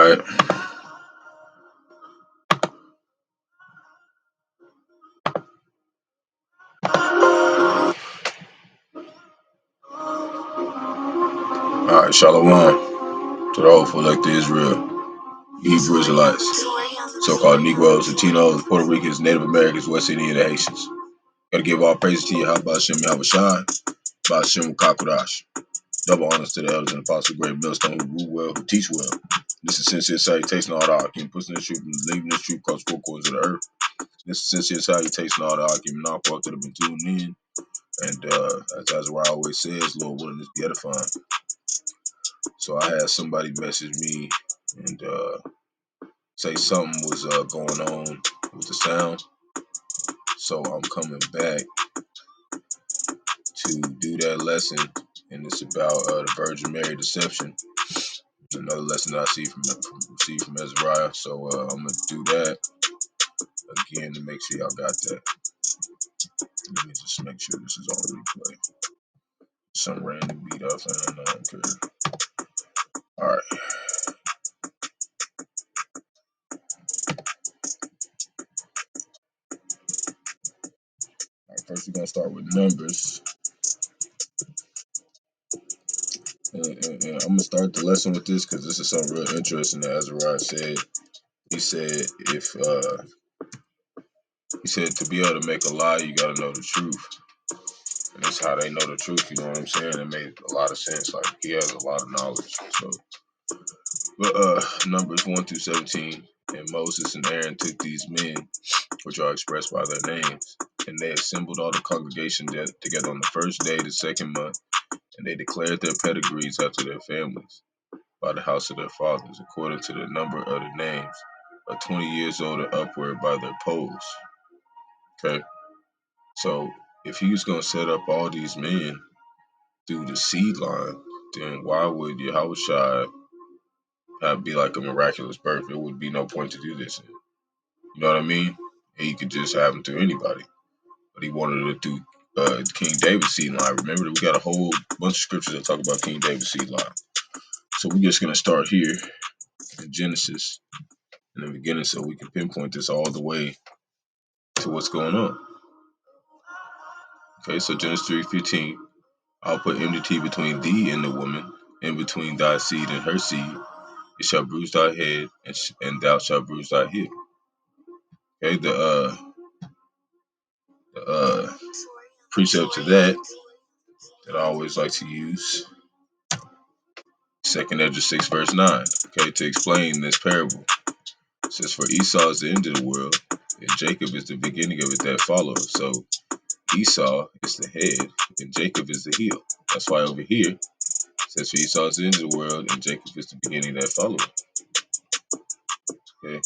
Alright. Alright, Shalom. To the whole elect of Israel, Hebrew Israelites, so-called Negroes, Latinos, Puerto Ricans, Native Americans, West Indian, and Haitians. Gotta give all praises to Yahawah, Bahasham, Yahawashi, Bahasham, Qadash. Double honors to the elders and apostles, great millstone who rule well, who teach well. This is sincere salutation all the argument, pushing the truth and leaving the truth across four corners of the earth. This is sincere salutation all the argument, not for that have been tuned in. And as Azariah always says, Lord willing, this be edifying. So I had somebody message me and say something was going on with the sound. So I'm coming back to do that lesson, and it's about the Virgin Mary deception. It's another lesson that I see from Ezra. So I'm gonna do that again to make sure y'all got that. Let me just make sure this is on replay. Some random beat up, and I don't care. All right. First, we're gonna start with numbers. And I'm gonna start the lesson with this because this is something real interesting that Azariah said. He said he said to be able to make a lie, you gotta know the truth. And that's how they know the truth, you know what I'm saying? It made a lot of sense. Like he has a lot of knowledge. So Numbers 1 through 17. And Moses and Aaron took these men, which are expressed by their names, and they assembled all the congregation together on the first day of the second month, and they declared their pedigrees after their families, by the house of their fathers, according to the number of the names, of 20 years old and upward by their polls. Okay, so if he was going to set up all these men through the seed line, then why would Yahawashi have be like a miraculous birth? There would be no point to do this. You know what I mean? He could just have them through anybody, but he wanted it through King David's seed line. Remember that we got a whole bunch of scriptures that talk about King David's seed line. So we're just going to start here in Genesis in the beginning so we can pinpoint this all the way to what's going on. Okay, so Genesis 3:15, I'll put enmity between thee and the woman, and between thy seed and her seed. It shall bruise thy head, and thou shalt bruise thy heel. Okay, the precept to that I always like to use, 2nd Ezra 6 verse 9. Okay, to explain this parable. It says, for Esau is the end of the world, and Jacob is the beginning of it that follows. So Esau is the head, and Jacob is the heel. That's why over here it says, for Esau is the end of the world, and Jacob is the beginning that follows. Okay,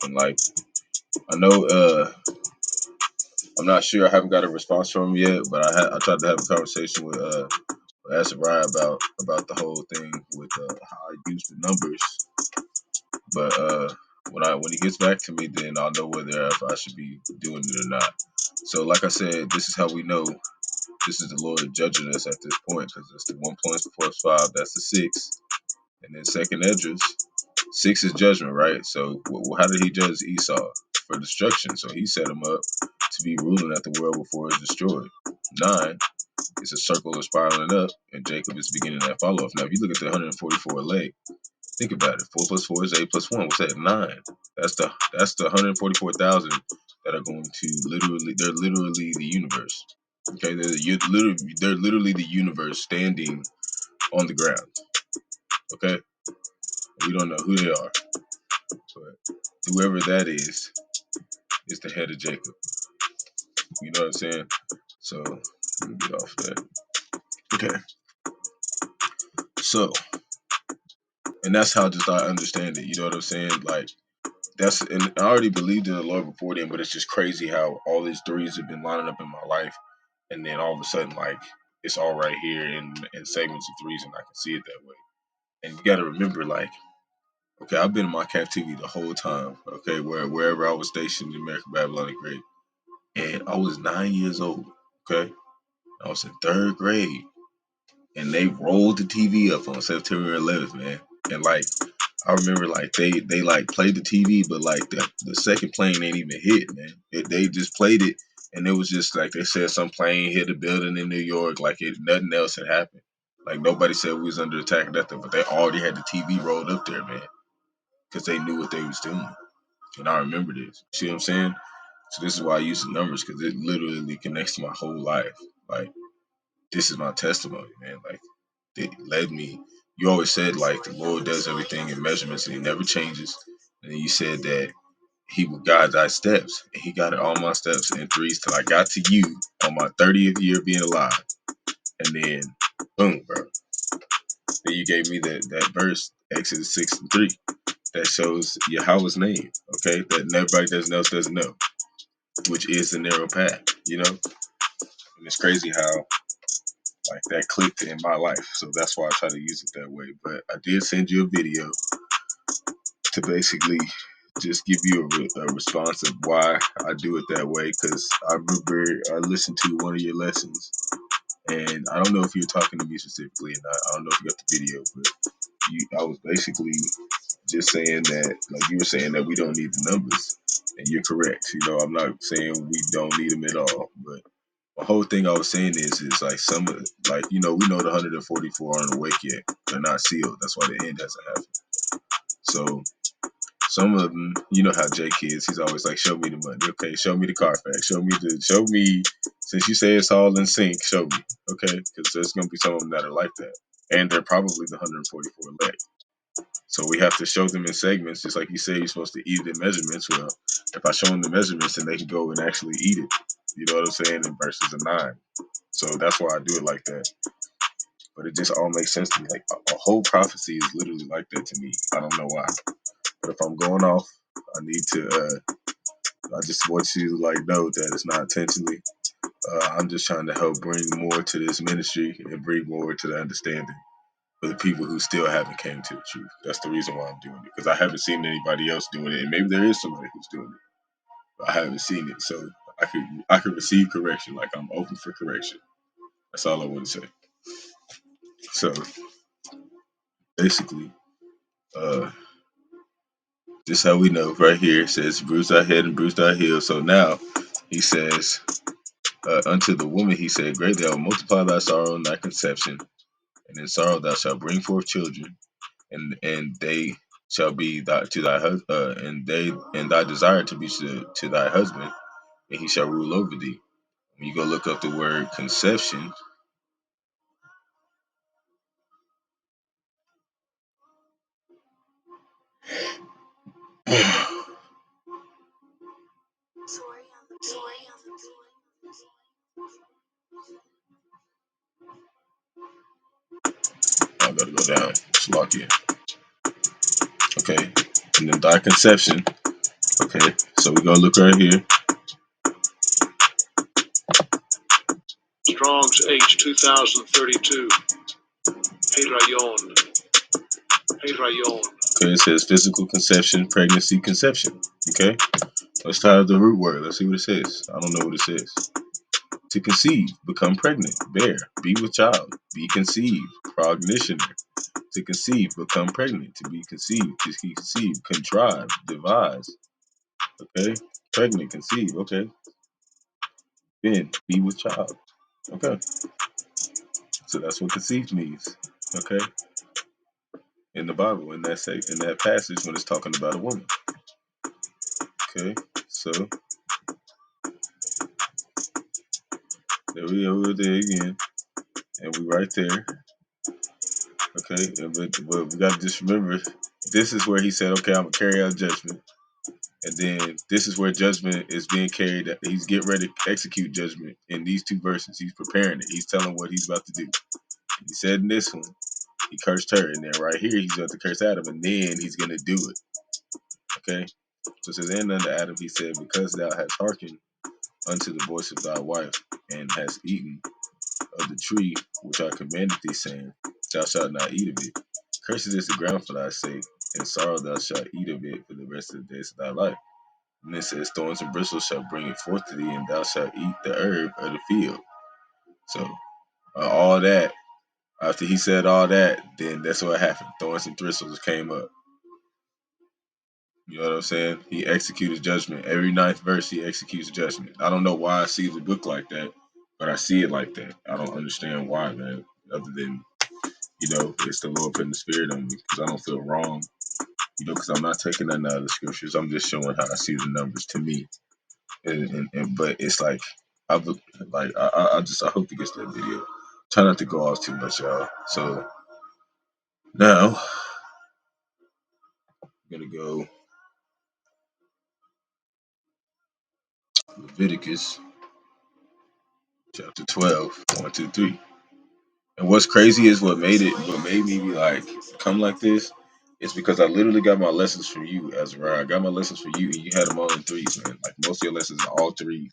and like I know, I'm not sure. I haven't got a response from him yet, but I tried to have a conversation with Azariah about the whole thing with how I use the numbers. But when he gets back to me, then I'll know whether if I should be doing it or not. So like I said, this is how we know this is the Lord judging us at this point, because it's the 1 plus 5, that's the 6, and then 2nd Esdras, 6 is judgment, right? So how did he judge Esau? For destruction. So he set him up to be ruling at the world before it's destroyed. 9 is a circle of spiraling up, and Jacob is beginning that follow up. Now, if you look at the 144 leg, think about it. 4 plus 4 is 8 plus 1. What's that? 9. That's the 144,000 that are going to they're literally the universe. Okay, they're literally the universe standing on the ground. Okay, we don't know who they are, but whoever that is the head of Jacob. You know what I'm saying? So let me get off that. Okay, so and that's how just I understand it. You know what I'm saying? Like and I already believed in the Lord before then, but it's just crazy how all these threes have been lining up in my life, and then all of a sudden, like it's all right here in segments of threes, and I can see it that way. And you got to remember, like, okay, I've been in my captivity the whole time. Okay, wherever I was stationed in American Babylonic grade, and I was 9 years old. Okay, I was in 3rd grade, and they rolled the TV up on September 11th, man. And like I remember like they like played the TV, but like the second plane ain't even hit, man. They just played it, and it was just like they said some plane hit a building in New York, like it nothing else had happened. Like nobody said we was under attack or nothing, but they already had the TV rolled up there, man, because they knew what they was doing. And I remember this. See what I'm saying? So this is why I use the numbers because it literally connects to my whole life. Like this is my testimony, man. Like it led me. You always said like the Lord does everything in measurements and He never changes. And then you said that He would guide thy steps, and He guided all my steps in threes till I got to you on my 30th year being alive. And then, boom, bro. Then you gave me that verse, Exodus 6:3, that shows Yahawah's name. Okay, that nobody else doesn't know, which is the narrow path. You know, and it's crazy how like that clicked in my life. So that's why I try to use it that way. But I did send you a video to basically just give you a response of why I do it that way. Because I remember I listened to one of your lessons, and I don't know if you're talking to me specifically or not. I don't know if you got the video, but I was basically just saying that, like you were saying, that we don't need the numbers, and you're correct. You know, I'm not saying we don't need them at all, but the whole thing I was saying is like some of like we know the 144 aren't awake yet. They're not sealed. That's why the end hasn't happened. So some of them, you know how Jake is. He's always like, "Show me the money." Okay, show me the Carfax. Show me. Since you say it's all in sync, show me. Okay, because there's gonna be some of them that are like that, and they're probably the 144 elect. So we have to show them in segments, just like you say you're supposed to eat it in measurements. Well, if I show them the measurements, then they can go and actually eat it. You know what I'm saying? In verses of 9. So that's why I do it like that. But it just all makes sense to me. Like a whole prophecy is literally like that to me. I don't know why. But if I'm going off, I need to. I just want you to like know that it's not intentionally. I'm just trying to help bring more to this ministry and bring more to the understanding for the people who still haven't came to the truth. That's the reason why I'm doing it, because I haven't seen anybody else doing it, and maybe there is somebody who's doing it, but I haven't seen it. So I could receive correction. Like I'm open for correction. That's all I want to say. So basically, uh, this how we know right here. It says, bruise thy head and bruise thy heel. So now he says, unto the woman he said, greatly I will multiply thy sorrow and thy conception, and in sorrow thou shalt bring forth children, and they shall be to thy husband, and thy desire to be to thy husband, and he shall rule over thee. When you go look up the word conception, I gotta go down. Slovakia. Okay, and then thy conception. Okay, so we're gonna look right here. Strong's H 2032. Hey Rayon. Hey Rayon. Okay, it says physical conception, pregnancy, conception. Okay, let's try the root word. Let's see what it says. I don't know what it says. To conceive, become pregnant, bear, be with child, be conceived, prognitioner. To conceive, become pregnant, to be conceived, to be conceived, contrive, devise. Okay, pregnant, conceive. Okay, then be with child. Okay, so that's what conceived means. Okay, in the Bible, in that passage when it's talking about a woman. Okay, so there we go there again, and we right there. Okay, but we got to just remember, this is where he said, "Okay, I'm gonna carry out judgment," and then this is where judgment is being carried. He's getting ready to execute judgment in these two verses. He's preparing it. He's telling what he's about to do. He said in this one, he cursed her, and then right here he's about to curse Adam, and then he's gonna do it. Okay, so it says, and unto Adam he said, because thou hast hearkened unto the voice of thy wife, and hast eaten of the tree which I commanded thee, saying, thou shalt not eat of it. Cursed is the ground for thy sake, and sorrow thou shalt eat of it for the rest of the days of thy life. And it says, thorns and bristles shall bring it forth to thee, and thou shalt eat the herb of the field. So all that, after he said all that, then that's what happened. Thorns and bristles came up. You know what I'm saying? He executes judgment. Every ninth verse, he executes judgment. I don't know why I see the book like that, but I see it like that. I don't understand why, man. Other than, it's the Lord putting the spirit on me because I don't feel wrong. Because I'm not taking nothing out of the scriptures. I'm just showing how I see the numbers to me. But it's like, I look like I hope he gets that video. Try not to go off too much, y'all. So now I'm gonna go Leviticus chapter 12, 1, 2, 3. And what's crazy is what made me be like, come like this, is because I literally got my lessons from you, Ezra. I got my lessons from you, and you had them all in threes, man. Like most of your lessons are all threes.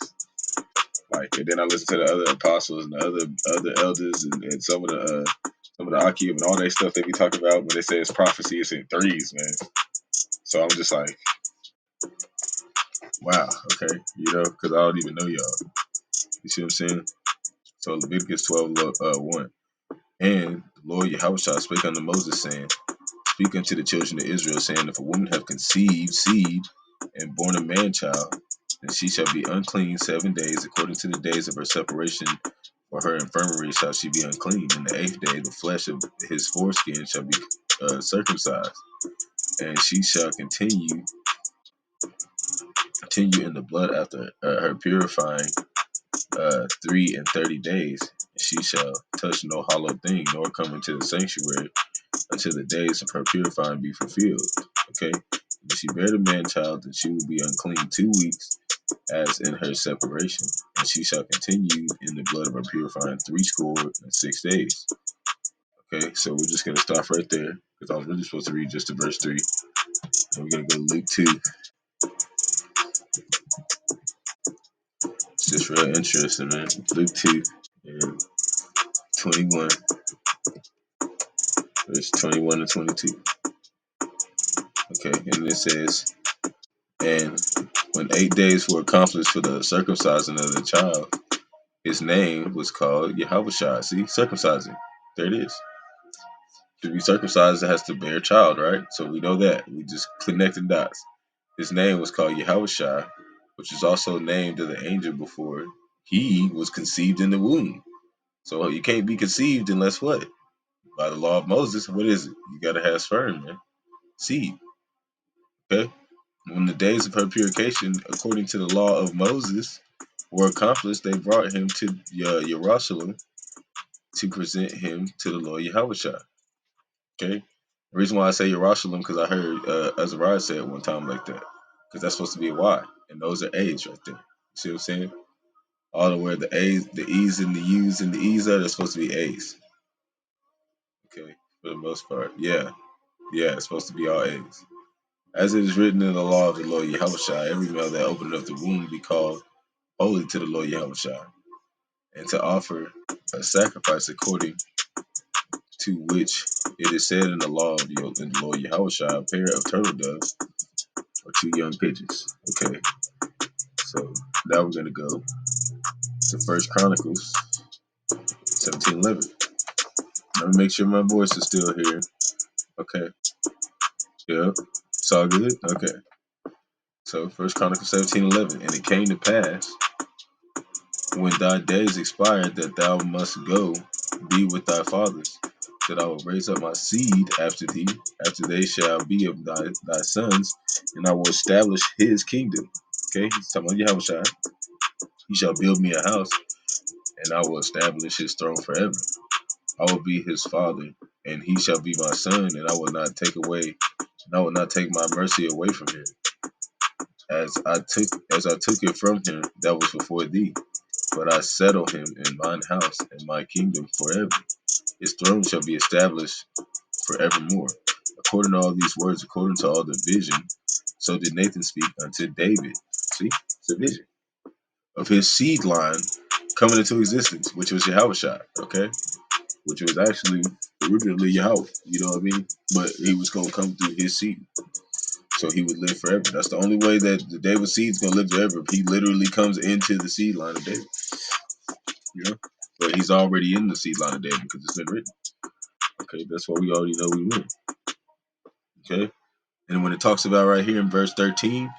Like, and then I listened to the other apostles and the other elders and some of the Akim and all that stuff they be talking about when they say it's prophecy, it's in threes, man. So I'm just like, wow, okay, because I don't even know y'all. You see what I'm saying? So Leviticus 12, 1. And the Lord Yahawashi spake unto Moses, saying, Speak unto the children of Israel, saying, If a woman have conceived seed and born a man child, then she shall be unclean 7 days, according to the days of her separation. For her infirmary shall she be unclean. In the 8th day, the flesh of his foreskin shall be circumcised, and she shall continue in the blood after her purifying 3 and 30 days. She shall touch no hollow thing, nor come into the sanctuary until the days of her purifying be fulfilled. Okay? If she bear the man child, then she will be unclean 2 weeks, as in her separation, and she shall continue in the blood of her purifying 6 days. Okay, so we're just gonna stop right there because I was really supposed to read just to verse 3. And we're gonna go to Luke 2. It's just real interesting, man. Luke 2 and 21, verse 21 and 22. Okay, and it says, And when 8 days were accomplished for the circumcising of the child, his name was called Yahawashi. See, circumcising. There it is. To be circumcised, it has to bear a child, right? So we know that. We just connected dots. His name was called Yahawashi, which is also named of the angel before he was conceived in the womb. So you can't be conceived unless what? By the law of Moses, what is it? You gotta have sperm, man. Seed. Okay? When the days of her purification, according to the law of Moses, were accomplished, they brought him to Jerusalem to present him to the Lord Yahawashi. Okay? The reason why I say Jerusalem, because I heard Azariah say it one time like that. Because that's supposed to be a Y. And those are A's right there. You see what I'm saying? All the where the A's, the E's and the U's and the E's are, they're supposed to be A's. Okay? For the most part. Yeah. Yeah, it's supposed to be all A's. As it is written in the law of the Lord Yahawashi, every male that opened up the womb be called holy to the Lord Yahawashi, and to offer a sacrifice according to which it is said in the law of the Lord Yahawashi, a pair of turtle doves or 2 young pigeons. Okay, so now we're gonna go to First Chronicles 17:11. Let me make sure my voice is still here. Okay, yeah, it's all good. Okay, so First Chronicles 17:11, and it came to pass when thy days expired that thou must go be with thy fathers, that I will raise up my seed after thee, after they shall be of thy sons, and I will establish his kingdom. Okay, he's talking about Yahushua. He shall build me a house, and I will establish his throne forever. I will be his father, and he shall be my son, and I will not take my mercy away from him, as I took it from him that was before thee. But I settle him in mine house and my kingdom forever. His throne shall be established forevermore. According to all these words, according to all the vision, so did Nathan speak unto David. See, it's a vision of his seed line coming into existence, which was Yahawashi, okay? Which was actually originally Yahweh, you know what I mean? But he was going to come through his seed. So he would live forever. That's the only way that the David seed's going to live forever. He literally comes into the seed line of David. You know, but he's already in the seed line of David because it's been written. Okay, that's why we already know we win. Okay, And when it talks about right here in verse 13,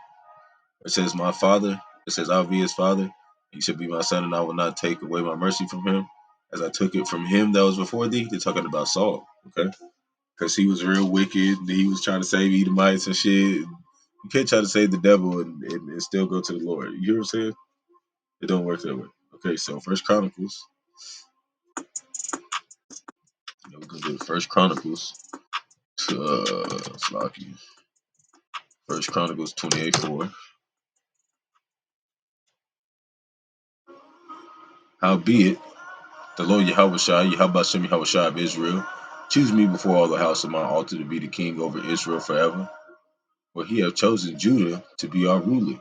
it says, "My father," it says, "I'll be his father. He shall be my son, and I will not take away my mercy from him, as I took it from him that was before thee." They're talking about Saul, okay? Because he was real wicked. He was trying to save Edomites and shit. You can't try to save the devil and still go to the Lord. You hear what I'm saying? It don't work that way. Okay, so First Chronicles. We're gonna do First Chronicles. Slocky. First Chronicles 28:4. Howbeit, the Lord Yahawashi, Bahasham Yahawashi of Israel, choose me before all the house of my altar to be the king over Israel forever. For he hath chosen Judah to be our ruler,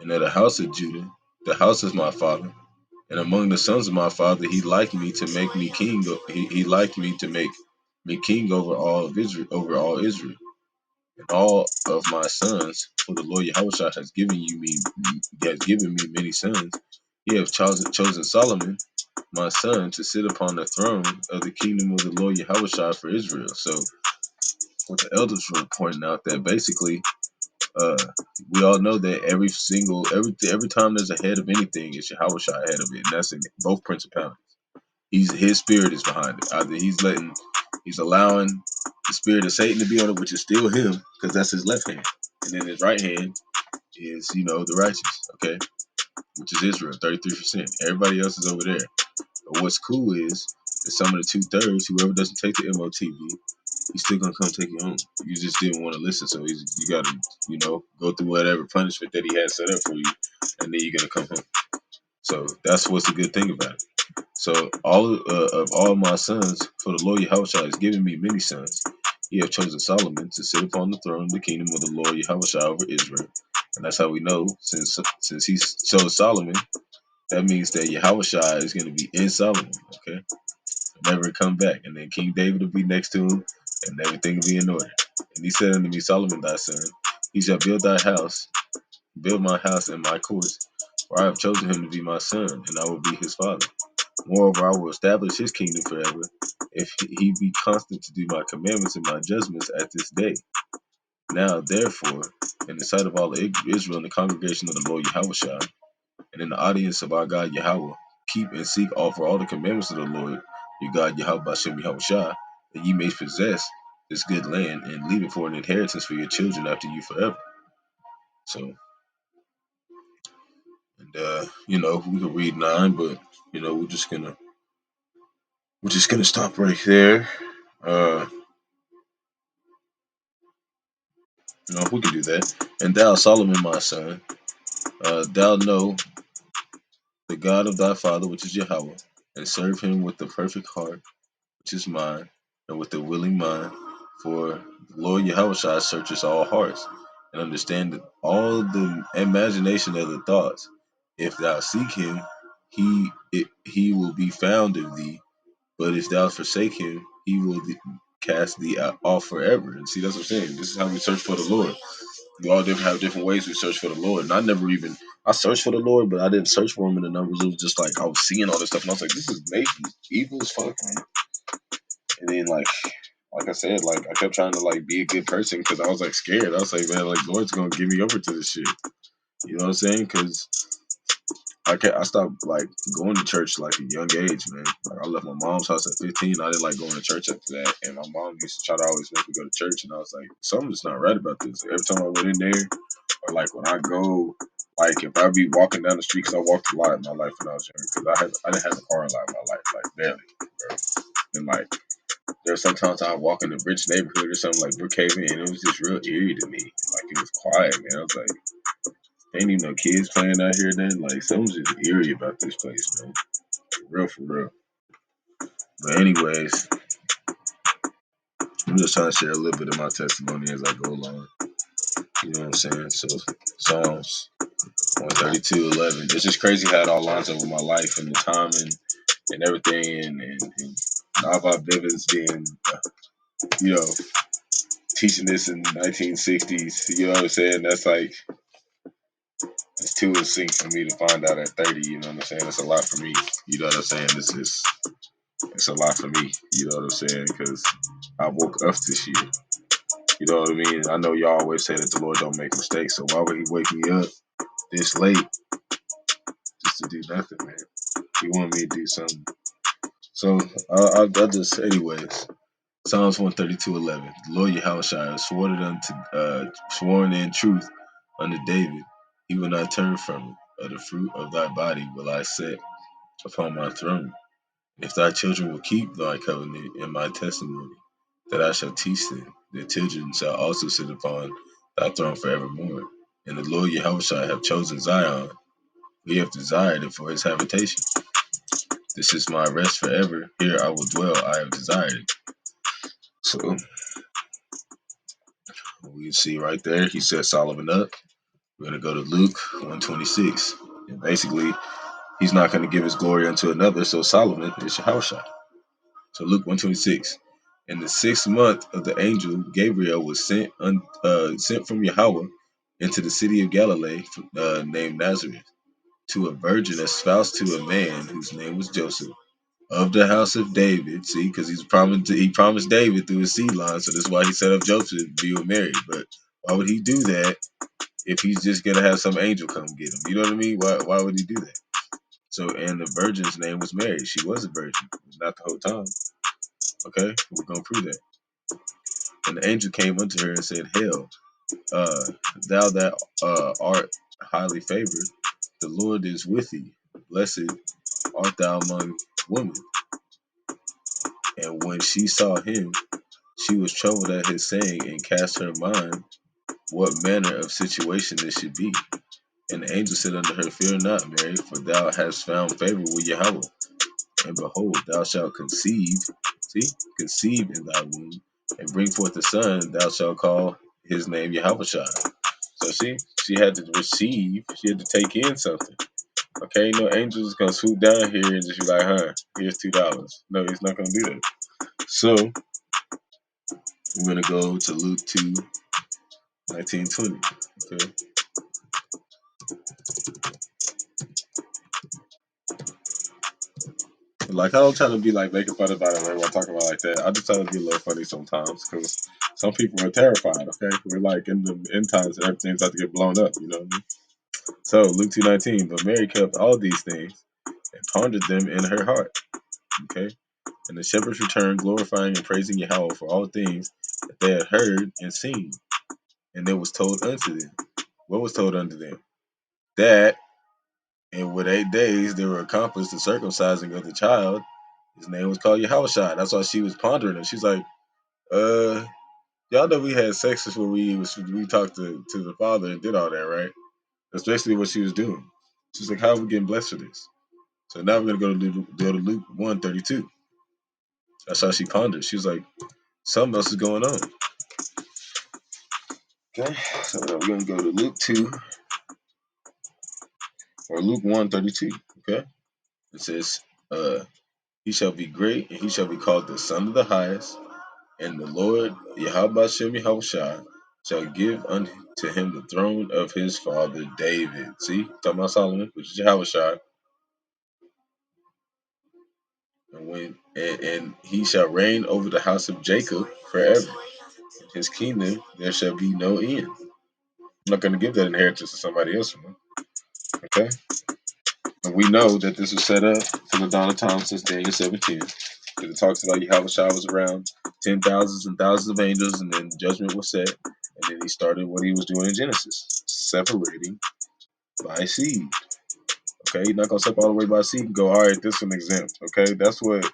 and of the house of Judah, the house of my father, and among the sons of my father, he liked me to make me king. He liked me to make me king over all of Israel, over all Israel, and all of my sons. For the Lord Yahushua has given me many sons. He hath chosen Solomon, my son, to sit upon the throne of the kingdom of the Lord Yahushua for Israel. So, what the elders were pointing out that basically, uh, we all know that every time there's a head of anything, it's Yahushua ahead of it, and that's in both principalities. His spirit is behind it. Either he's allowing the spirit of Satan to be on it, which is still him, because that's his left hand, and then his right hand is the righteous, okay, which is Israel, 33%. Everybody else is over there. But what's cool is that some of the 2/3, whoever doesn't take the MOTV, he's still gonna come take you home. You just didn't want to listen, so you gotta go through whatever punishment that he had set up for you, and then you're gonna come home. So that's what's the good thing about it. So of all my sons, for the Lord Yahushua has given me many sons. He hath chosen Solomon to sit upon the throne of the kingdom of the Lord Yahushua over Israel. And that's how we know, since he chose Solomon, that means that Yahushua is going to be in Solomon, okay? Never come back. And then King David will be next to him, and everything will be in order. And he said unto me, Solomon thy son, he shall build thy house, build my house and my courts, for I have chosen him to be my son, and I will be his father. Moreover, I will establish his kingdom forever, if he be constant to do my commandments and my judgments at this day. Now, therefore, in the sight of all Israel and the congregation of the Lord Yahushua, and in the audience of our God Yahawah, keep and seek offer all the commandments of the Lord, your God Yahweh Bahasham Yahawashi, that ye may possess this good land and leave it for an inheritance for your children after you forever. So, and we could read 9, but we're just gonna stop right there. Uh, we can do that. And thou, Solomon, my son, thou know the God of thy father, which is Yahweh, and serve him with the perfect heart, which is mine, and with a willing mind. For the Lord Yahushua searches all hearts, and understandeth all the imagination of the thoughts. If thou seek him, he will be found of thee. But if thou forsake him, he will cast thee off forever. And see, that's what I'm saying. This is how we search for the Lord. We all have different ways we search for the Lord. And I searched for the Lord, but I didn't search for him in the numbers. It was just like I was seeing all this stuff, and I was like, this is maybe evil as fuck, man. And then like I said, like I kept trying to like be a good person because I was like scared. I was like, man, like Lord's gonna give me over to this shit. You know what I'm saying? Because I stopped like going to church like at a young age, man. Like I left my mom's house at 15. I didn't like going to church after that, and my mom used to try to always make me go to church, and I was like, something's not right about this. Every time I went in there, or like when I go, like if I be walking down the street, because I walked a lot in my life when I was younger, because I didn't have a car a lot in my life, like barely, bro. And like there's sometimes I walk in a rich neighborhood or something like Brookhaven, and it was just real eerie to me. Like it was quiet, man. I was like, ain't even no kids playing out here then. Like something's just eerie about this place, man. For real. But anyways, I'm just trying to share a little bit of my testimony as I go along. You know what I'm saying? So Psalms 132:11. It's just crazy how it all lines up with my life and the time and everything and Nava Bivens being teaching this in the 1960s. You know what I'm saying? That's like it's too in sync for me to find out at 30. You know what I'm saying? It's a lot for me. You know what I'm saying? It's a lot for me. You know what I'm saying? Because I woke up this year. You know what I mean? I know y'all always say that the Lord don't make mistakes, so why would He wake me up this late just to do nothing, man? He wanted me to do something. So I just, anyways. Psalms 132:11. The Lord Yahawashi has sworn in truth unto David. He will not turn from it. Of the fruit of thy body will I set upon my throne. If thy children will keep thy covenant and my testimony, that I shall teach them, their children shall also sit upon thy throne forevermore. And the Lord Yahushua have chosen Zion. We have desired it for his habitation. This is my rest forever. Here I will dwell. I have desired it. So we see right there, he set Solomon up. We're going to go to Luke 126. And basically, he's not going to give his glory unto another. So Solomon is Yahushua. So Luke 126. In the 6th month of the angel Gabriel was sent from Yahawah into the city of Galilee named Nazareth to a virgin espoused to a man whose name was Joseph of the house of David. See, because he promised David through his seed line, so that's why he set up Joseph to be with Mary. But why would he do that if he's just gonna have some angel come get him? You know what I mean? Why would he do that? So, and the virgin's name was Mary. She was a virgin. It was not the whole time. Okay, we're gonna prove that. And the angel came unto her and said, Hail, thou that art highly favored, the Lord is with thee. Blessed art thou among women. And when she saw him, she was troubled at his saying and cast her mind what manner of situation this should be. And the angel said unto her, Fear not, Mary, for thou hast found favor with Yahweh. And behold, thou shalt conceive in thy womb, and bring forth a son, and thou shalt call his name Yahawashi. So she had to receive, she had to take in something. Okay, no angel's gonna swoop down here and just be like, here's $2. No, he's not gonna do that. So we're gonna go to Luke 2:19-20. Okay. Like, I don't try to be like making fun about it when I talk about it like that. I just try to be a little funny sometimes because some people are terrified. Okay, we're like in the end times and everything's about to get blown up. You know what I mean? So Luke 2:19. But Mary kept all these things and pondered them in her heart. Okay, and the shepherds returned, glorifying and praising Yahweh for all things that they had heard and seen, and it was told unto them. What was told unto them? That and with 8 days they were accomplished the circumcising of the child. His name was called Yahawashi. That's why she was pondering it. She's like, y'all know we had sex before we talked to the father and did all that, right? That's basically what she was doing. She's like, how are we getting blessed for this? So now we're gonna go to Luke 1:32. That's how she pondered. She was like, something else is going on. Okay, so we're gonna go to Luke 2 or Luke 1:32. Okay, it says, he shall be great and he shall be called the Son of the Highest. And the Lord, Yahawashi, shall give unto him the throne of his father David. See, talking about Solomon, which is Yahawashi. And he shall reign over the house of Jacob forever. In his kingdom there shall be no end. I'm not going to give that inheritance to somebody else. Okay? And we know that this was set up from the dawn of time since Daniel 17. Because it talks about Yahawashi was around 10,000s and thousands of angels, and then judgment was set. And then he started what he was doing in Genesis, separating by seed. Okay, you're not gonna separate all the way by seed and go, all right, this one exempt. Okay, that's what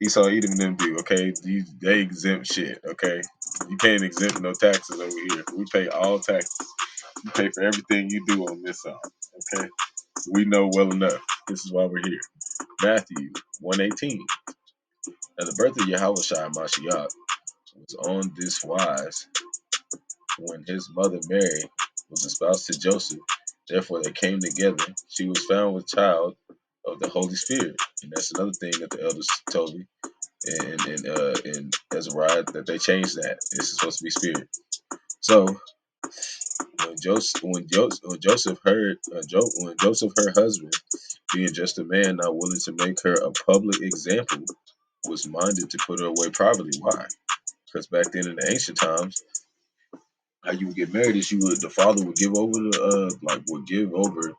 Esau, Edom, and them do. Okay, they exempt shit. Okay, you can't exempt no taxes over here. We pay all taxes. You pay for everything you do on this side. Okay, we know well enough. This is why we're here. Matthew 1:18. Now the birth of Yahawashi Mashiach was on this wise when his mother Mary was espoused to Joseph. Therefore they came together. She was found with child of the Holy Spirit. And that's another thing that the elders told me in Ezra, that they changed that. It's supposed to be spirit. So when Joseph heard when Joseph her husband, being just a man not willing to make her a public example, was minded to put her away privately. Why? Because back then in the ancient times, how you would get married is the father would give over would give over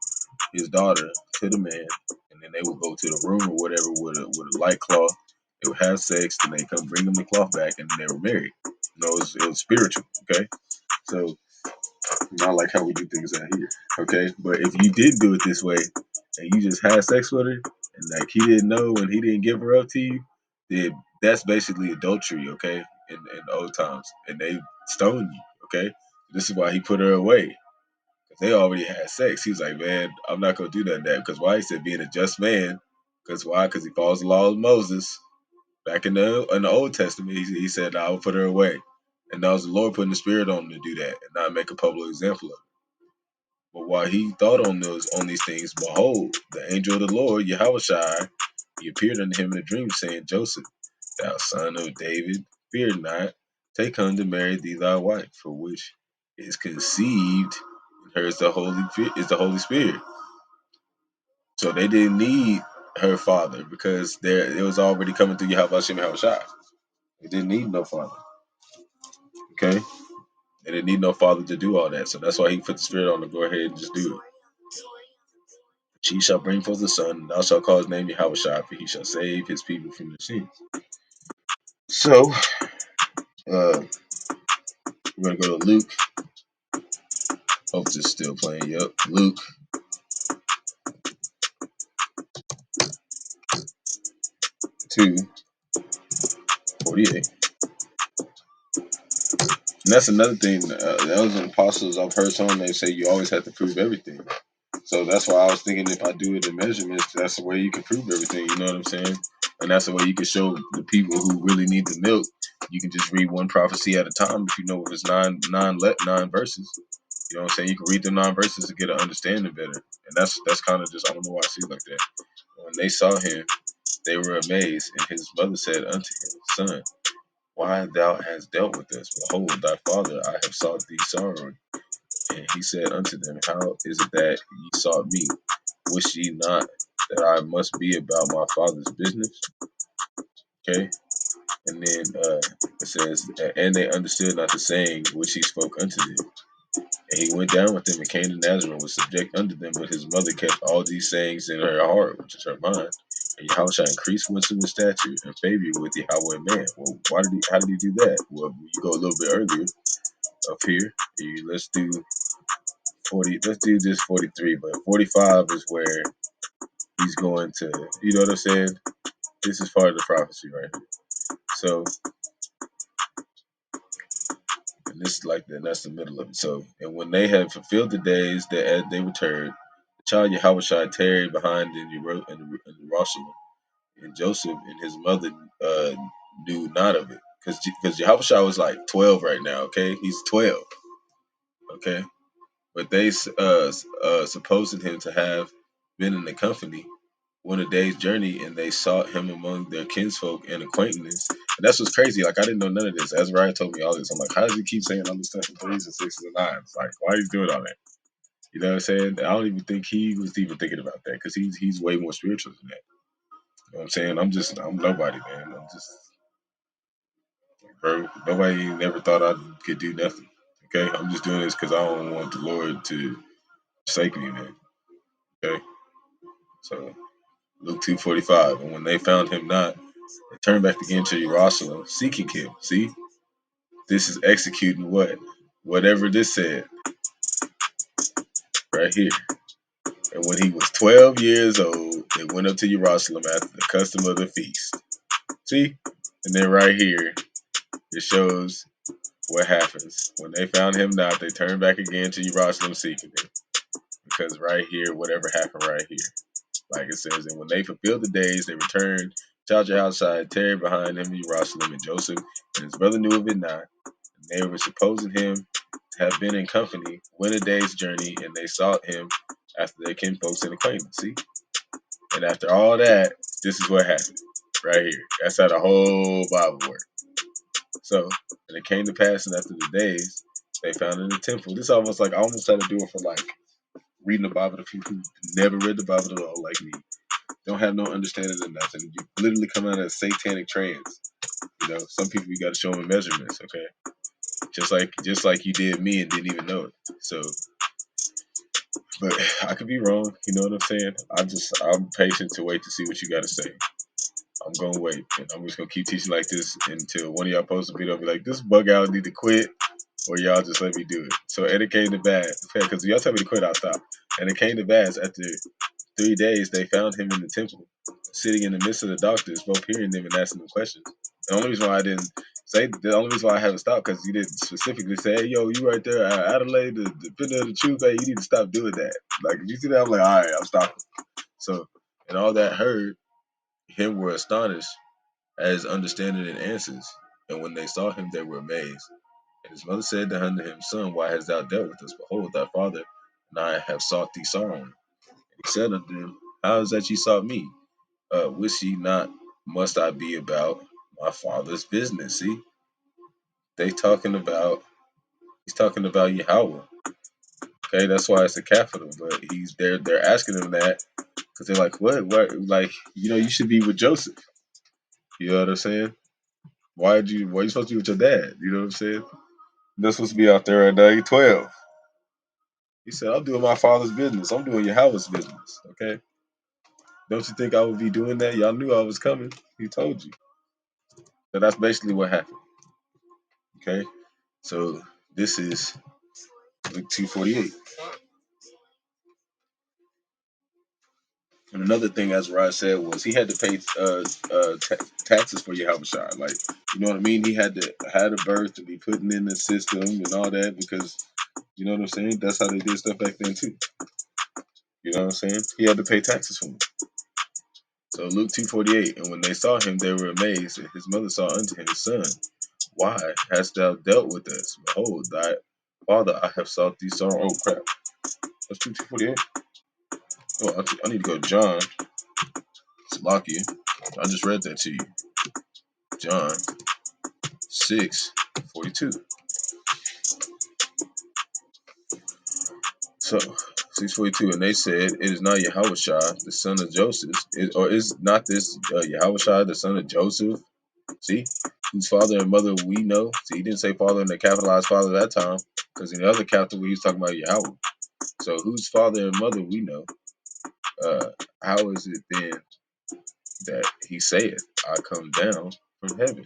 his daughter to the man, and then they would go to the room or whatever with a light cloth. They would have sex, then they come bring them the cloth back, and then they were married. It was spiritual. Okay, so not like how we do things out here. Okay, but if you did do it this way, and you just had sex with her, and like he didn't know and he didn't give her up to you, then that's basically adultery. Okay, in the old times, and they stoned you. Okay, this is why he put her away. They already had sex. He was like, man, I'm not gonna do that. Because why? He said, being a just man. Because why? Because he follows the law of Moses. Back in the Old Testament, he said, I will put her away. And that was the Lord putting the Spirit on him to do that and not make a public example of it. But while he thought on these things, behold, the angel of the Lord, Yahawashi, he appeared unto him in a dream, saying, Joseph, thou son of David, fear not, take unto Mary thee thy wife, for which is conceived in her is the Holy Spirit. So they didn't need her father because it was already coming through Yahawashi Yahawashi. They didn't need no father. Okay? They didn't need no father to do all that. So that's why he put the Spirit on to go ahead and just do it. She shall bring forth a son, and thou shalt call his name Yahawashi, for he shall save his people from their sins. So, we're going to go to Luke. Hope this is still playing. Yep. Luke 2:48. And that's another thing. Those apostles, I've heard some, they say you always have to prove everything. So that's why I was thinking if I do it in measurements, that's the way you can prove everything. You know what I'm saying? And that's the way you can show the people who really need the milk. You can just read one prophecy at a time. If you know if it's nine verses, you know what I'm saying? You can read the 9 verses to get an understanding better. And that's kind of just, I don't know why I see it like that. When they saw him, they were amazed. And his mother said unto him, Son, why thou hast dealt with us? Behold, thy father, I have sought thee sorrowing. And he said unto them, How is it that ye sought me? Wish ye not that I must be about my father's business? Okay. And then it says, and they understood not the saying which he spoke unto them. And he went down with them and came to Nazareth, was subject unto them, but his mother kept all these sayings in her heart, which is her mind. And Yahawashi increased wisdom and stature and favor with Yahawah and man. Well, how did he do that? Well, you go a little bit earlier up here. Let's do 40. Let's do this 43, but 45 is where he's going to. You know what I'm saying? This is part of the prophecy right here. So, and this is like that's the middle of it. So, and when they had fulfilled the days that as they returned, the child Yahawashi tarried behind in Jerusalem, and Joseph and his mother knew not of it, because Yahawashi was like 12 right now. Okay, he's 12. Okay, but they supposed him to have been in the company on a day's journey, and they sought him among their kinsfolk and acquaintances. And that's what's crazy. Like, I didn't know none of this. Azariah told me all this. I'm like, how does he keep saying all this stuff in threes and sixes and nines? Like, why he's doing all that? You know what I'm saying? I don't even think he was even thinking about that, because he's way more spiritual than that. You know what I'm saying? I'm nobody, man. I'm just, bro. Nobody never thought I could do nothing. Okay, I'm just doing this because I don't want the Lord to forsake me, man. Okay, so Luke 2:45, and when they found him not, they turned back again to Jerusalem, seeking him. See, this is executing whatever this said right here. And when he was 12 years old, they went up to Jerusalem after the custom of the feast. See, and then right here it shows what happens when they found him not. They turned back again to Jerusalem, seeking him, because right here, whatever happened right here. Like it says, and when they fulfilled the days, they returned. Child outside, tarried behind him in Jerusalem, and Joseph and his brother knew of it not. And they were supposing him to have been in company, went a day's journey, and they sought him after their kinfolks and acquaintance. See? And after all that, this is what happened. Right here. That's how the whole Bible works. So, and it came to pass, and after the days, they found in the temple. This almost like I almost had to do it for like reading the Bible to people who never read the Bible at all, like me. Don't have no understanding of nothing. You literally come out of a satanic trance. You know, some people you got to show them measurements. Okay, just like you did me and didn't even know it. So, but I could be wrong. You know what I'm saying? I'm patient to wait to see what you got to say. I'm gonna wait, and I'm just gonna keep teaching like this until one of y'all posts a video, be like, "This bug out need to quit," or y'all just let me do it. So, and it came to bad because y'all tell me to quit, I'll stop. And it came to bad after 3 days. They found him in the temple, sitting in the midst of the doctors, both hearing them and asking them questions. The only reason why I didn't say, the only reason why I haven't stopped, because you didn't specifically say, "Hey, yo, you right there, Adelaide, the defender of the truth. Hey, you need to stop doing that." Like, if you see that, I'm like, all right, I'm stopping. So, and all that heard him were astonished at his understanding and answers. And when they saw him, they were amazed. And his mother said unto him, Son, why hast thou dealt with us? Behold, thy father and I have sought thee sorrow. And he said unto them, How is that ye sought me? Wist ye not, must I be about my father's business? See, they talking about, he's talking about Yahawah. Okay, that's why it's a capital. But they're asking him that because they're like, what? Like, you should be with Joseph. You know what I'm saying? Why are you supposed to be with your dad? You know what I'm saying? They're supposed to be out there at 12. He said, I'm doing my father's business. I'm doing Yahweh's business. Okay. Don't you think I would be doing that? Y'all knew I was coming. He told you. So that's basically what happened. Okay. So this is Luke 2:48. And another thing, as Rod said, was he had to pay taxes for Yahawashi. Like, you know what I mean? He had to had a birth to be putting in the system and all that because, you know what I'm saying? That's how they did stuff back then too. You know what I'm saying? He had to pay taxes for him. So Luke 2:48, and when they saw him, they were amazed. And his mother saw unto him, Son, why hast thou dealt with us? Behold, thy father, I have sought thee sorrow. Oh crap! That's Luke 2:48. Oh, I need to go to John. Salakia. I just read that to you. John 6:42. So 6:42, and they said, It is not Yahawashi, the son of Joseph, or is not this Yahawashi, the son of Joseph? See, whose father and mother we know. See, he didn't say father in the capitalized father that time, because in the other chapter he was talking about Yahawah. So whose father and mother we know. How is it then that he saith, I come down from heaven?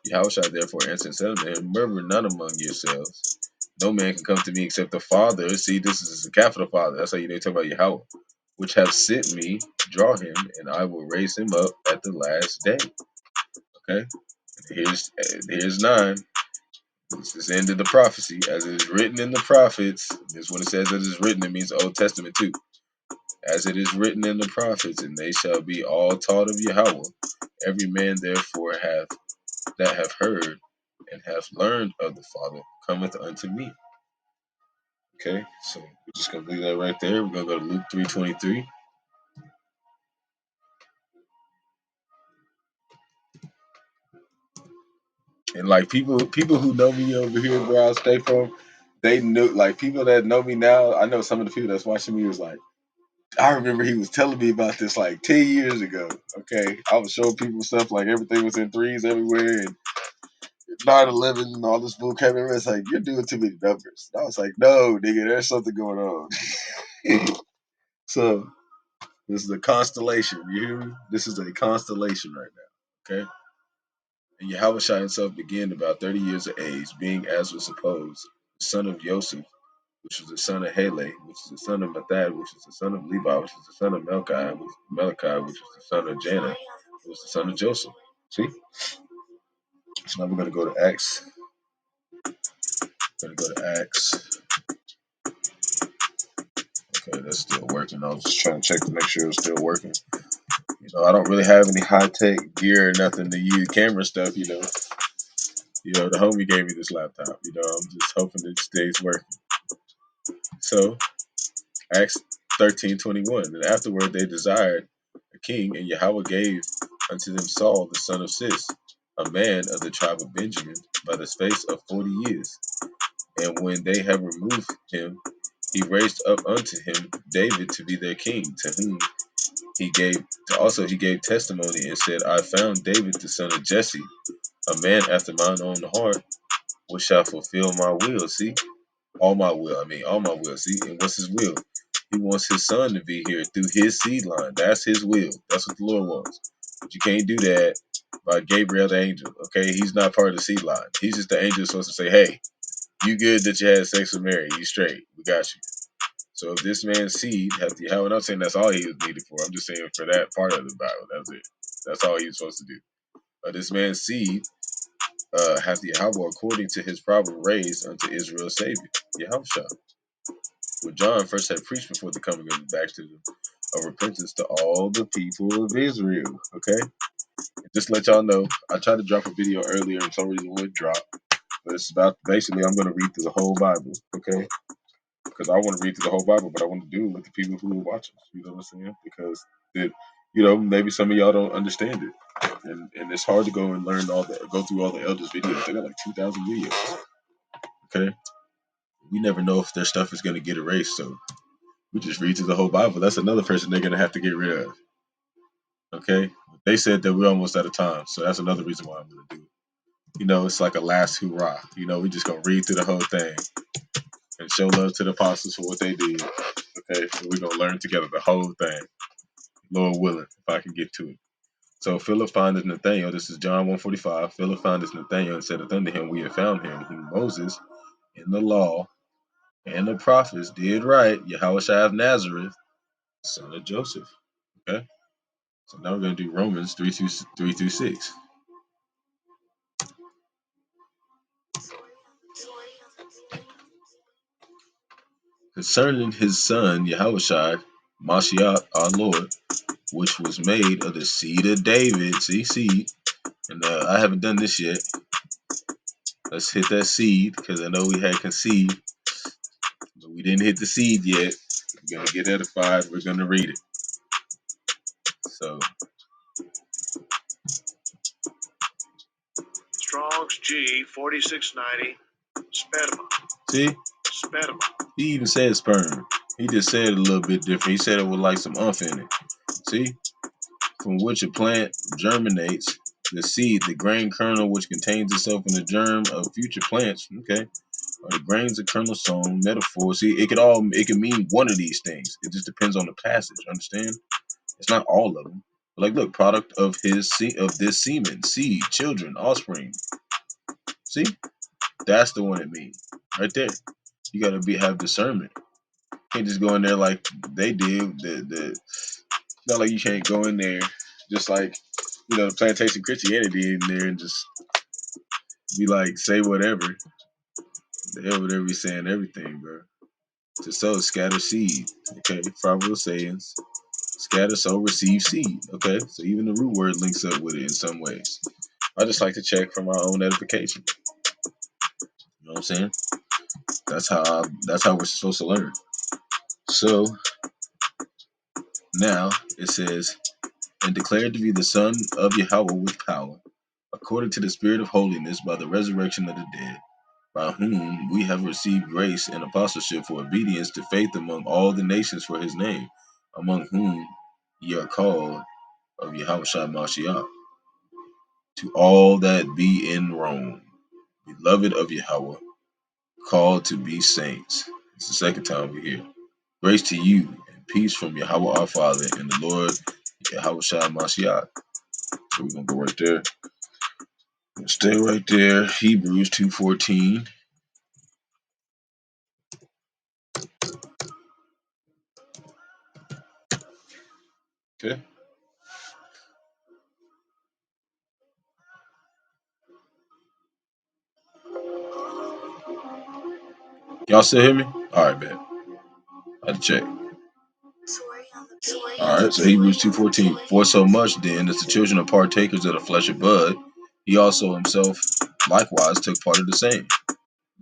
Yahushua therefore answered and said unto him, Murmur none among yourselves. No man can come to me except the Father. See, this is a capital Father. That's how you talk about Yahawah. Which have sent me, draw him, and I will raise him up at the last day. Okay? Here's 9. This is the end of the prophecy. As it is written in the prophets. This when it says it is written, it means the Old Testament too. As it is written in the prophets, and they shall be all taught of Yahawah. Every man therefore that have heard and have learned of the Father cometh unto me. Okay, so we're just gonna leave that right there. We're gonna go to Luke 3:23. And like people who know me over here where I stay from, they knew, like people that know me now, I know some of the people that's watching me was like, I remember he was telling me about this like 10 years ago. Okay. I was showing people stuff like everything was in threes everywhere and 9/11 and all this bull came in. It's like, you're doing too many numbers. And I was like, no, nigga, there's something going on. So this is a constellation. You hear me? This is a constellation right now. Okay. And Yahawashi himself began about 30 years of age, being as was supposed, the son of Joseph, which was the son of Hele, which is the son of Ahthah, which is the son of Levi, which is the son of Malachi, which is the son of Janna, who was the son of Joseph. See? So now we're going to go to Acts. We're going to go to Acts. Okay, that's still working. I was just trying to check to make sure it's still working. I don't really have any high-tech gear or nothing to use camera stuff, the homie gave me this laptop, I'm just hoping it stays working. So, Acts 13:21, and afterward they desired a king, and Yahawah gave unto them Saul the son of Cis, a man of the tribe of Benjamin, by the space of 40 years. And when they had removed him, he raised up unto him David to be their king, to whom he gave testimony and said, I found David the son of Jesse, a man after mine own heart, which shall fulfill my will. See, all my will. I mean, all my will. See, and what's his will? He wants his son to be here through his seed line. That's his will. That's what the Lord wants. But you can't do that by Gabriel the angel. Okay, he's not part of the seed line. He's just the angel supposed to say, "Hey, you good that you had sex with Mary? You straight? We got you." So if this man's seed has the Yahawah, I'm not saying that's all he was needed for. I'm just saying for that part of the Bible, that's it. That's all he was supposed to do. This man's seed hath the Yahawah according to his proverb raised unto Israel's Savior, Yahawashi. What John first had preached before the coming of the baptism of repentance to all the people of Israel. Okay? And just to let y'all know, I tried to drop a video earlier and for some reason it wouldn't drop. But it's about basically I'm gonna read through the whole Bible, okay? Because I want to read through the whole Bible, but I want to do it with the people who are watching. You know what I'm saying? Because it, maybe some of y'all don't understand it, and it's hard to go and go through all the elders' videos. They got like 2,000 videos. Okay, we never know if their stuff is gonna get erased, so we just read through the whole Bible. That's another person they're gonna have to get rid of. Okay, they said that we're almost out of time, so that's another reason why I'm gonna do it. It's like a last hurrah. We just gonna read through the whole thing and show love to the apostles for what they did. Okay, so we're gonna learn together the whole thing, Lord willing, if I can get to it. So Philip findeth Nathanael. This is John 1:45. Philip findeth Nathanael and said unto him, We have found him, whom Moses in the law and the prophets did write, Yahawashi of Nazareth, son of Joseph. Okay, so now we're gonna do Romans 3 through 6. Concerning his son Yahawashi, Mashiach, our Lord, which was made of the seed of David. See, seed. And I haven't done this yet. Let's hit that seed because I know we had conceived, but we didn't hit the seed yet. We're gonna get edified. We're gonna read it. So Strong's G 4690. Sperma. see, Sperma. he even said sperm. He just said it a little bit different. He said it with like some umph in it. See, from which a plant germinates the seed, the grain kernel which contains itself in the germ of future plants. Okay, or the grains of kernel sown. Metaphor. See, it can mean one of these things. It just depends on the passage. Understand? It's not all of them. Like, look, product of this semen, seed, children, offspring. See, that's the one it means right there. You gotta have discernment. You can't just go in there like they did. Not like you can't go in there just like the plantation Christianity in there and just be like say whatever. The hell whatever he's saying everything, bro. To sow, scatter seed. Okay, proverbial sayings. Scatter, sow, receive seed. Okay, so even the root word links up with it in some ways. I just like to check for my own edification. You know what I'm saying? That's how we're supposed to learn. So now it says, and declared to be the Son of Yahawah with power, according to the Spirit of holiness, by the resurrection of the dead, by whom we have received grace and apostleship for obedience to faith among all the nations for his name, among whom ye are called of Yahawashi Mashiach, to all that be in Rome, beloved of Yahawah, called to be saints. It's the second time we're here. Grace to you and peace from Yahawah our Father and the Lord Yahawashi Mashiach. So we're gonna go right there. Stay right there. Hebrews 2:14. Okay. Y'all still hear me? All right, man. I had to check. All right, so Hebrews 2:14. For so much then as the children are partakers of the flesh and blood, he also himself likewise took part of the same.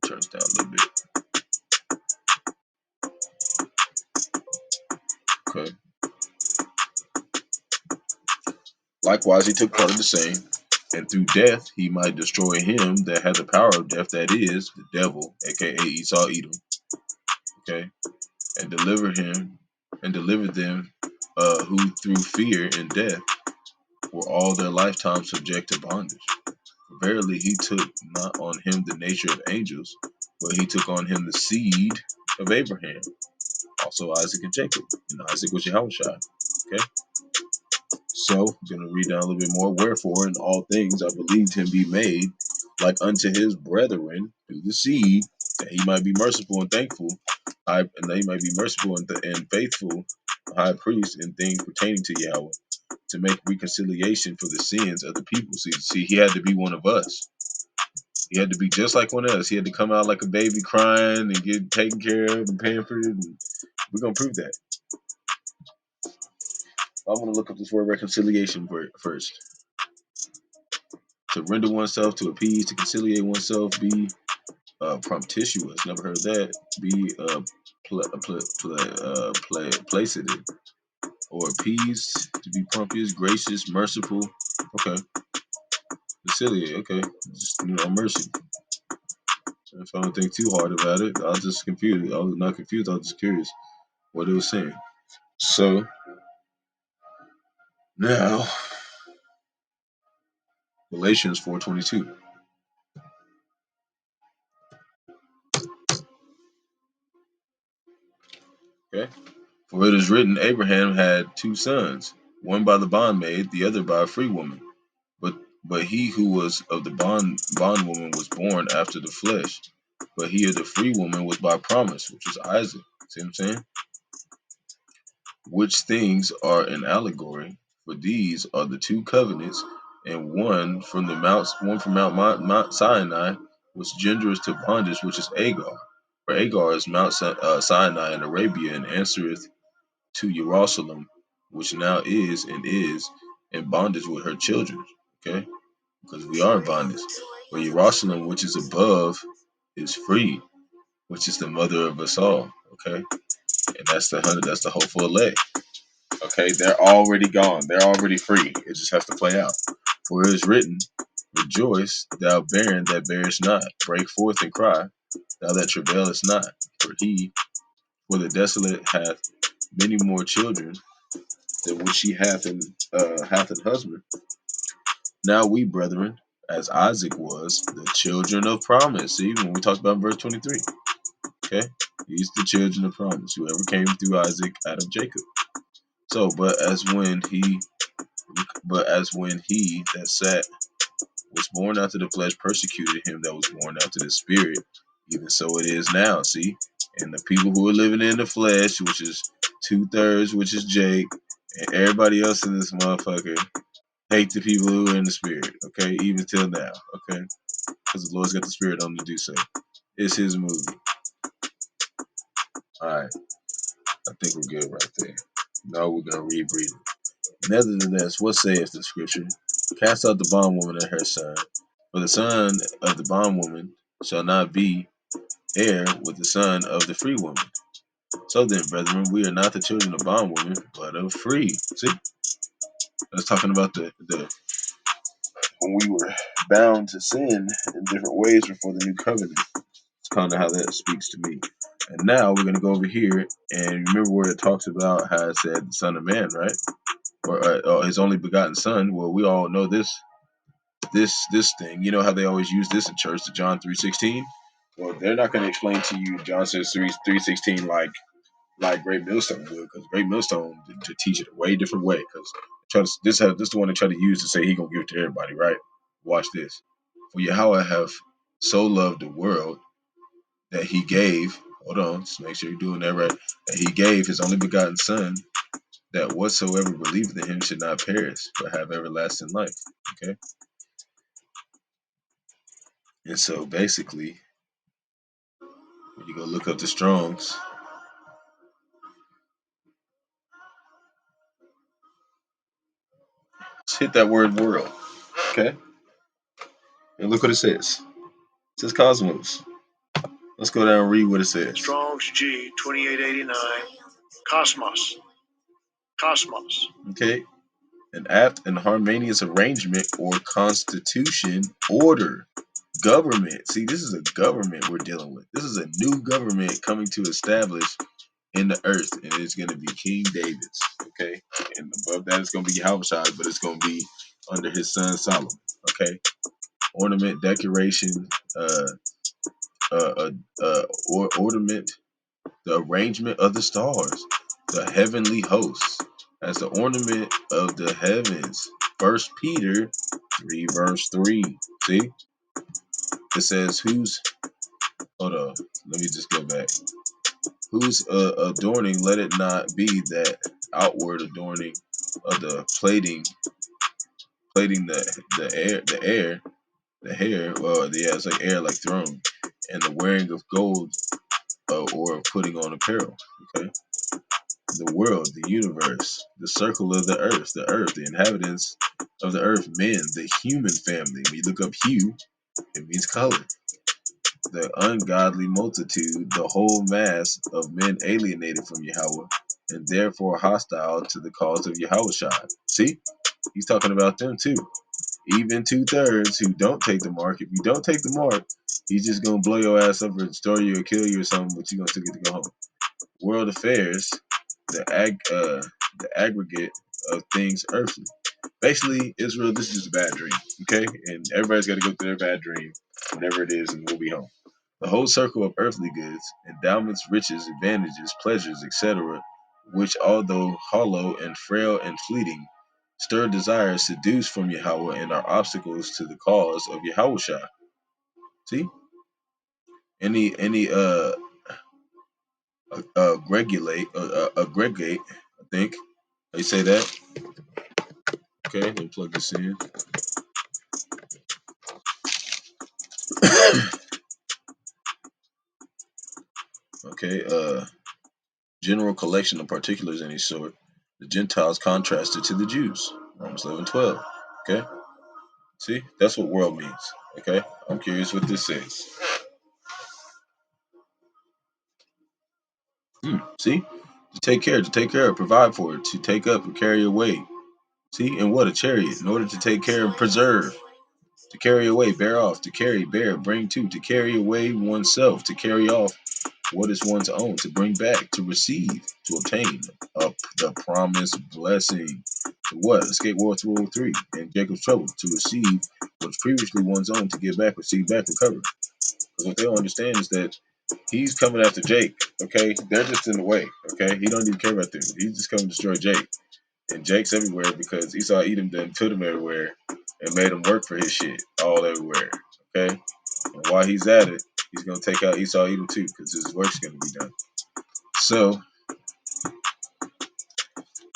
Turn this down a little bit. Okay. Likewise, he took part of the same, and through death he might destroy him that had the power of death, that is, the devil, aka Esau Edom. Okay, and deliver them who through fear and death were all their lifetime subject to bondage. Verily, he took not on him the nature of angels, but he took on him the seed of Abraham, also Isaac and Jacob. And Isaac was Yahawashi. Okay? So, I'm going to read down a little bit more. Wherefore, in all things I believed him be made like unto his brethren through the seed, that he might be merciful and thankful, and that he might be merciful and faithful high priest in things pertaining to Yahweh, to make reconciliation for the sins of the people. See, he had to be one of us. He had to be just like one of us. He had to come out like a baby crying and get taken care of and pampered. And we're going to prove that. I want to look up this word reconciliation first. To render oneself, to appease, to conciliate oneself, be promptitious. Never heard of that. Be placated or appeased. To be promptious, gracious, merciful. Okay. Conciliate. Okay. Just mercy. If I don't think too hard about it, I was just confused. I was not confused. I was just curious what it was saying. So now, Galatians 4:22. Okay. For it is written, Abraham had two sons, one by the bondmaid, the other by a free woman. But he who was of the bondwoman was born after the flesh. But he of the free woman was by promise, which is Isaac. See what I'm saying? Which things are an allegory, for these are the two covenants, and one from Mount Sinai, was gendereth to bondage, which is Agar. For Agar is Mount Sinai in Arabia, and answereth to Jerusalem, which now is in bondage with her children. Okay, because we are in bondage. But Jerusalem, which is above, is free, which is the mother of us all. Okay, and that's the hopeful elect. Okay, they're already gone. They're already free. It just has to play out. For it is written, rejoice, thou barren that bearest not. Break forth and cry, thou that travailest not. For the desolate hath many more children than which she hath an husband. Now we, brethren, as Isaac was, the children of promise. See, when we talked about verse 23. Okay? These the children of promise, whoever came through Isaac out of Jacob. So, but as when he that sat was born after the flesh persecuted him that was born after the spirit, even so it is now. See, and the people who are living in the flesh, which is 2/3, which is Jake, and everybody else in this motherfucker, hate the people who are in the spirit. Okay, even till now. Okay, because the Lord's got the spirit on to do so. It's His movie. All right, I think we're good right there. Now we're gonna read it. Nevertheless, what saith the scripture? Cast out the bondwoman and her son, for the son of the bondwoman shall not be heir with the son of the free woman. So then, brethren, we are not the children of bondwoman, but of free. See, that's talking about the when we were bound to sin in different ways before the new covenant. It's kind of how that speaks to me. And now we're going to go over here and remember where it talks about how it said the Son of Man, right? Or his only begotten Son. Well, we all know this thing. You know how they always use this in church, the John 3:16. Well, they're not going to explain to you John says 3:16 like Great Millstone would, because Great Millstone to teach it a way different way. Because this is the one they try to use to say he gonna give it to everybody, right? Watch this. For Yahawah have so loved the world that he gave. Hold on, just make sure you're doing that right. That he gave his only begotten Son, that whatsoever believeth in him should not perish, but have everlasting life. Okay, and so basically, when you go look up the Strong's, just hit that word world. Okay, and look what it says. It says cosmos. Let's go down and read what it says. Strong's G 2889. Cosmos. Cosmos. Okay, an apt and harmonious arrangement or constitution, order, government. See, this is a government we're dealing with. This is a new government coming to establish in the earth, and it's going to be King David's. Okay, and above that it's going to be Yahawashi, but it's going to be under his son Solomon. Okay, ornament, decoration, or ornament, the arrangement of the stars, the heavenly hosts, as the ornament of the heavens. First Peter 3 verse 3. See? It says who's hold on, let me just go back. Whose adorning, let it not be that outward adorning of the plating the hair, well, yeah, it's like air, like throne, and the wearing of gold, or putting on apparel. Okay, the world, the universe, the circle of the earth, the inhabitants of the earth, men, the human family. When you look up hue, it means color. The ungodly multitude, the whole mass of men alienated from Yahawah, and therefore hostile to the cause of Yahawashi. See, he's talking about them too. Even 2/3 who don't take the mark. If you don't take the mark, he's just gonna blow your ass up or destroy you or kill you or something, but you're gonna still get to go home. World affairs, the aggregate of things earthly. Basically, Israel, this is just a bad dream, okay? And everybody's got to go through their bad dream, whatever it is, and we'll be home. The whole circle of earthly goods, endowments, riches, advantages, pleasures, etc., which, although hollow and frail and fleeting, stir desires seduced from Yahawah and are obstacles to the cause of Yahawashi. See, any aggregate, I think they say that. Okay, let me plug this in. Okay, general collection of particulars of any sort. The Gentiles contrasted to the Jews. Romans 11:12. Okay, see, that's what world means. Okay, I'm curious what this says. See, to take care of, provide for it, to take up and carry away. See, and what a chariot, in order to take care and preserve, to carry away, bear off, to carry, bear, bring to carry away oneself, to carry off what is one's own, to bring back, to receive, to obtain the promised blessing. To what? Escape World War III and Jacob's trouble. To receive what's previously one's own, to give back, receive back, recover. Because what they don't understand is that he's coming after Jake. Okay, they're just in the way. Okay, he don't even care about them. He's just coming to destroy Jake. And Jake's everywhere because Esau Edom done put him everywhere and made him work for his shit all everywhere. Okay, and while he's at it, he's gonna take out Esau Edom too because his work's gonna be done. So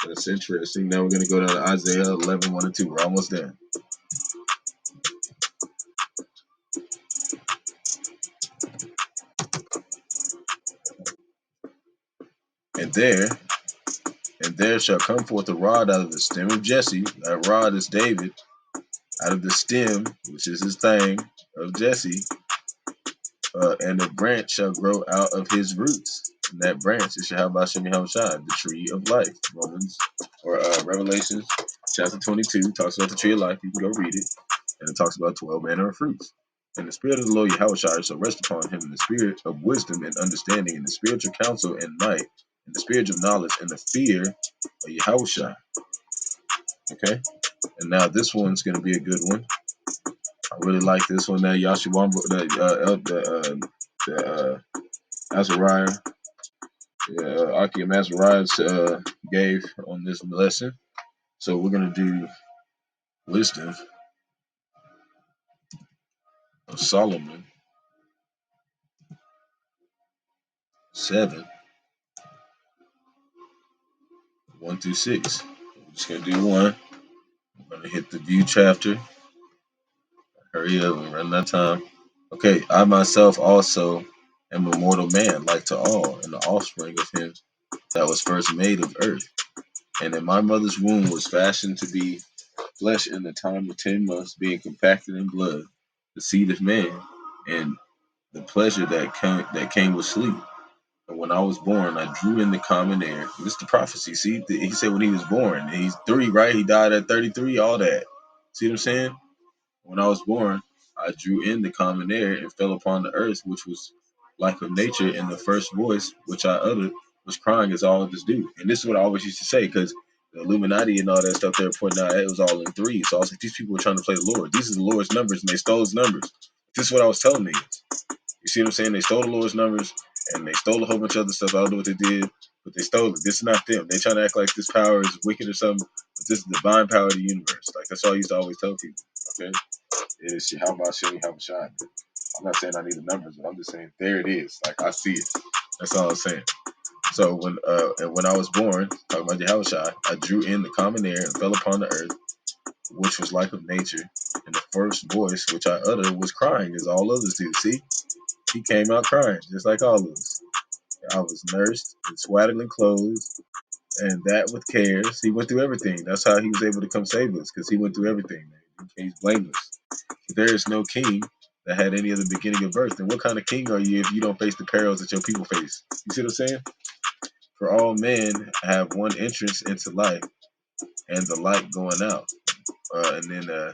that's interesting. Now we're gonna go down to Isaiah 11:1-2. We're almost done. And there shall come forth a rod out of the stem of Jesse. That rod is David. Out of the stem, which is his thing, of Jesse, and a branch shall grow out of his roots. And that branch is Bahasham, the tree of life. Revelation chapter 22 talks about the tree of life. You can go read it. And it talks about 12 manner of fruits. And the spirit of the Lord Yahawashi shall rest upon him, in the spirit of wisdom and understanding, in the spiritual counsel and might, in the spirit of knowledge and the fear of Yahawashi. Okay? And now this one's going to be a good one. I really like this one that Yahshua, Azariah, Aki and Azariah gave on this lesson. So we're going to do wisdom of Solomon 7, 1-6. We're just going to do one. We're going to hit the view chapter. Hurry up, we're running out of time. Okay, I myself also am a mortal man, like to all, and the offspring of him that was first made of earth. And in my mother's womb was fashioned to be flesh in the time of 10 months, being compacted in blood, the seed of man, and the pleasure that came with sleep. And when I was born, I drew in the common air. This is the prophecy. See, he said when he was born, he's 3, right? He died at 33, all that. See what I'm saying? When I was born, I drew in the common air and fell upon the earth, which was like of nature, and the first voice which I uttered was crying as all others do. And this is what I always used to say, because The Illuminati and all that stuff they were pointing out, it was all in threes. So I was like, these people were trying to play the Lord. These are the Lord's numbers, and they stole his numbers. This is what I was telling niggas. You see what I'm saying? They stole the Lord's numbers, and they stole a whole bunch of other stuff. I don't know what they did, but they stole it. This is not them. They trying to act like this power is wicked or something, but this is the divine power of the universe. Like, that's all I used to always tell people. Okay? It is Yahawashi, Yahawah. I'm not saying I need the numbers, but I'm just saying there it is. Like, I see it. That's all I'm saying. So when I was born, talking about Yahawashi, I drew in the common air and fell upon the earth, which was like of nature, and the first voice which I uttered was crying, as all others do. See, he came out crying, just like all of us. I was nursed in swaddling clothes, and that with cares. He went through everything. That's how he was able to come save us, because he went through everything, man. He's blameless. If there is no king that had any other beginning of birth, then what kind of king are you if you don't face the perils that your people face? You see what I'm saying? For all men have one entrance into life, and the light going out. And then,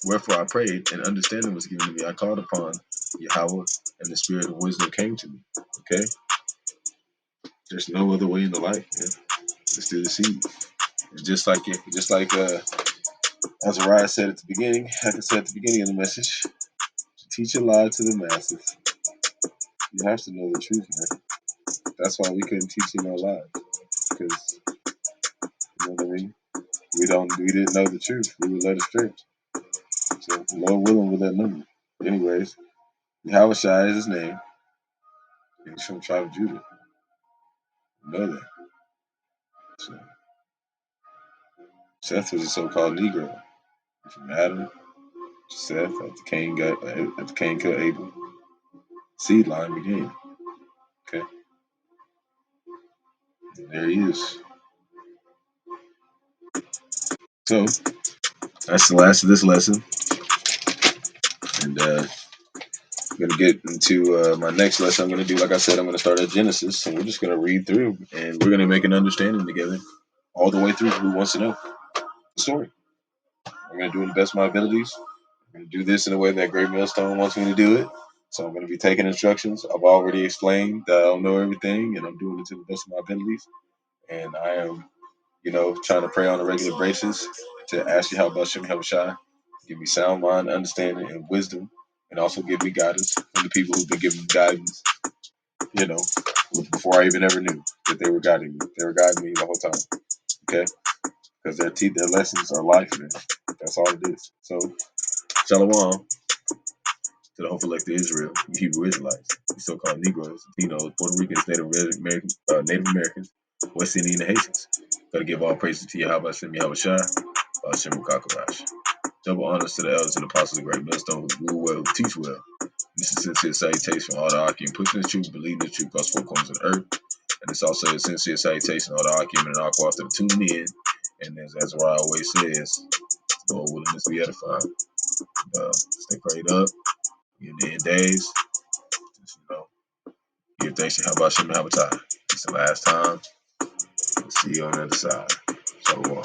wherefore I prayed, and understanding was given to me. I called upon Yahawah, and the spirit of wisdom came to me. Okay? There's no other way in the life, man. It's through the seed. And just like Azariah said at the beginning, like I said at the beginning of the message, to teach a lie to the masses, you have to know the truth, man. That's why we couldn't teach you no lies, because you know what I mean. We didn't know the truth. We were led astray. So Lord willing, with that number. Anyways, Yahawashi is his name. He's from the tribe of Judah. You know that. So Seth was a so-called Negro. From Adam to Seth, after Cain killed Abel, seed line began. Okay, and there he is. So that's the last of this lesson, and I'm gonna get into my next lesson. I'm gonna do, like I said, I'm gonna start at Genesis, and we're just gonna read through, and we're gonna make an understanding together, all the way through. Who wants to know the story? I'm gonna do it the best of my abilities. I'm gonna do this in a way that Great Millstone wants me to do it. So I'm gonna be taking instructions. I've already explained that I don't know everything, and I'm doing it to the best of my abilities. And I am, trying to pray on a regular basis to ask you how Bahasham Yahawashi give me sound mind, understanding, and wisdom, and also give me guidance from the people who've been giving me guidance, you know, before I even ever knew that they were guiding me. They were guiding me the whole time, okay? Because their lessons are life, man. That's all it is. So, Shalom to the hopeful elect of Israel, you Hebrew Israelites, you so-called Negroes, Latinos, Puerto Ricans, Native Americans, West Indian, and Haitians. Got to give all praises to Yahweh, Yahawashi, Qadash. Double honors to the elders and apostles of great millstone who rule well, who teach well. This is sincere salutation from all the Akim pushing the truth, believing the truth across four corners of the earth. And it's also a sincere salutation to all the Akim and Aqua that are tuning in. And as Azariah always says, Lord willing, this be edified. Stay prayed up in the end days. Just, give thanks to Bahasham Yahawashi. It's the last time. We'll see you on the other side. Shalom.